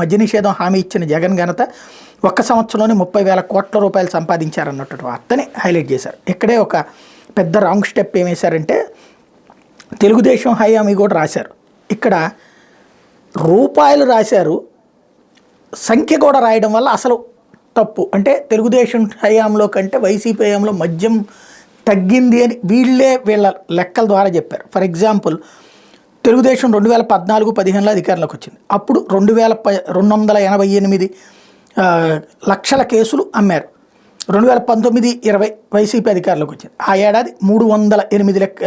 మద్య నిషేధం హామీ ఇచ్చిన జగన్ ఘనత ఒక్క సంవత్సరంలోనే 30,000 కోట్ల రూపాయలు సంపాదించారన్నట్టు వార్తని హైలైట్ చేశారు. ఇక్కడే ఒక పెద్ద రాంగ్ స్టెప్ ఏం వేశారంటే తెలుగుదేశం హయామి కూడా రాశారు. ఇక్కడ రూపాయలు రాశారు, సంఖ్య కూడా రాయడం వల్ల అసలు తప్పు. అంటే తెలుగుదేశం హయాంలో కంటే వైసీపీ హయాంలో మద్యం తగ్గింది అని వీళ్ళ లెక్కల ద్వారా చెప్పారు. ఫర్ ఎగ్జాంపుల్ తెలుగుదేశం 2014-15లో అధికారంలోకి వచ్చింది. అప్పుడు 2,288 లక్షల కేసులు అమ్మారు. 2019-20 వైసీపీ అధికారంలోకి వచ్చింది. ఆ ఏడాది 308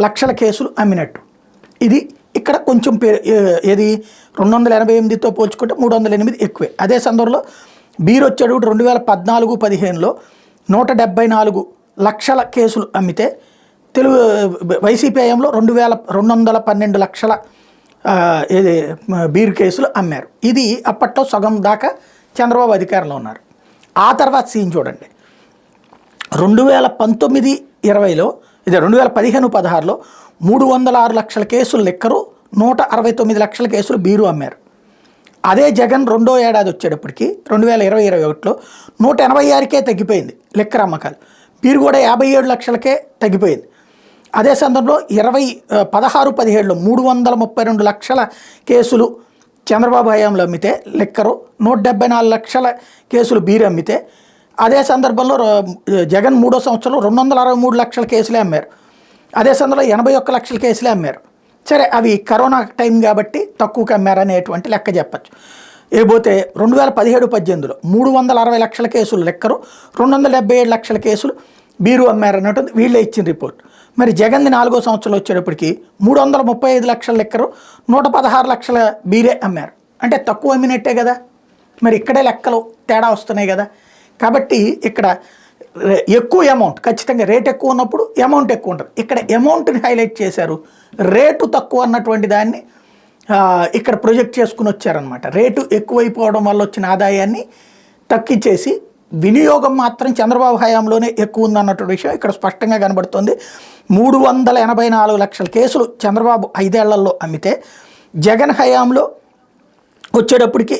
లక్షల కేసులు అమ్మినట్టు. ఇది ఇక్కడ కొంచెం ఏది 288తో పోల్చుకుంటే 308 ఎక్కువే. అదే సందర్భంలో బీర్ వచ్చాడు 2014-15లో 174 లక్షల కేసులు అమ్మితే వైసీపీ హయాంలో 212 లక్షల ఏది బీర్ కేసులు అమ్మారు. ఇది అప్పట్లో సగం దాకా చంద్రబాబు అధికారంలో ఉన్నారు. ఆ తర్వాత సీన్ చూడండి. 2019-20లో ఇది 2015-16లో 306 లక్షల కేసులు లిక్కరు, 169 లక్షల కేసులు బీరు అమ్మారు. అదే జగన్ రెండో ఏడాది వచ్చేటప్పటికి 2020-21లో 186కే తగ్గిపోయింది లిక్కర్ అమ్మకాలు. బీరు కూడా 57 లక్షలకే తగ్గిపోయింది. అదే సందర్భంలో 16-17లో 332 లక్షల కేసులు చంద్రబాబు హయాంలో అమ్మితే లిక్కరు, 174 లక్షల కేసులు బీరు అమ్మితే, అదే సందర్భంలో జగన్ మూడో సంవత్సరంలో 263 లక్షల కేసులే అమ్మారు. అదే సందర్భంలో 81 లక్షల కేసులే అమ్మారు. సరే, అవి కరోనా టైం కాబట్టి తక్కువకి అమ్మారనేటువంటి లెక్క చెప్పచ్చు. ఏపోతే 2017-18లో 360 లక్షల కేసులు లిక్కరు, 277 లక్షల కేసులు బీరు అమ్మారన్నట్టు వీళ్ళే ఇచ్చిన రిపోర్ట్. మరి జగన్ది 4వ సంవత్సరంలో వచ్చేటప్పటికి 335 లక్షల లిక్కరు, 116 లక్షల బీరే అమ్మారు. అంటే తక్కువ అమ్మినట్టే కదా. మరి ఇక్కడే లెక్కలు తేడా వస్తున్నాయి కదా. కాబట్టి ఇక్కడ ఎక్కువ అమౌంట్, ఖచ్చితంగా రేట్ ఎక్కువ ఉన్నప్పుడు అమౌంట్ ఎక్కువ ఉంటుంది. ఇక్కడ అమౌంట్ని హైలైట్ చేశారు, రేటు తక్కువ అన్నటువంటి దాన్ని ఇక్కడ ప్రొజెక్ట్ చేసుకుని వచ్చారనమాట. రేటు ఎక్కువైపోవడం వల్ల వచ్చిన ఆదాయాన్ని తగ్గించేసి వినియోగం మాత్రం చంద్రబాబు హయాంలోనే ఎక్కువ ఉందన్నటువంటి విషయం ఇక్కడ స్పష్టంగా కనబడుతుంది. 384 లక్షల కేసులు చంద్రబాబు 5 ఏళ్లలో అమ్మితే జగన్ హయాంలో వచ్చేటప్పటికి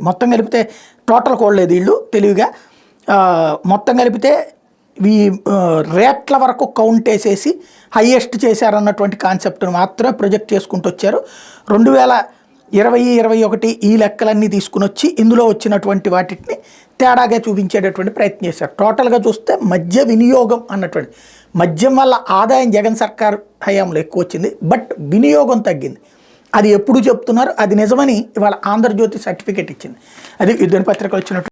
మొత్తం కలిపితే టోటల్ కోడలేదు వీళ్ళు తెలివిగా, మొత్తం కలిపితే ఈ రేట్ల వరకు కౌంట్ వేసేసి హయ్యెస్ట్ చేశారన్నటువంటి కాన్సెప్ట్ను మాత్రమే ప్రొజెక్ట్ చేసుకుంటూ వచ్చారు. 2020-21 ఈ లెక్కలన్నీ తీసుకుని వచ్చి ఇందులో వచ్చినటువంటి వాటిని తేడాగా చూపించేటటువంటి ప్రయత్నం చేశారు. టోటల్గా చూస్తే మద్య వినియోగం అన్నటువంటి మద్యం వల్ల ఆదాయం జగన్ సర్కార్ హయాంలో ఎక్కువ వచ్చింది, బట్ వినియోగం తగ్గింది. అది ఎప్పుడు చెప్తున్నారు, అది నిజమని ఇవాళ ఆంధ్రజ్యోతి సర్టిఫికేట్ ఇచ్చింది. అది యుద్ధ పత్రికలు వచ్చినట్టు.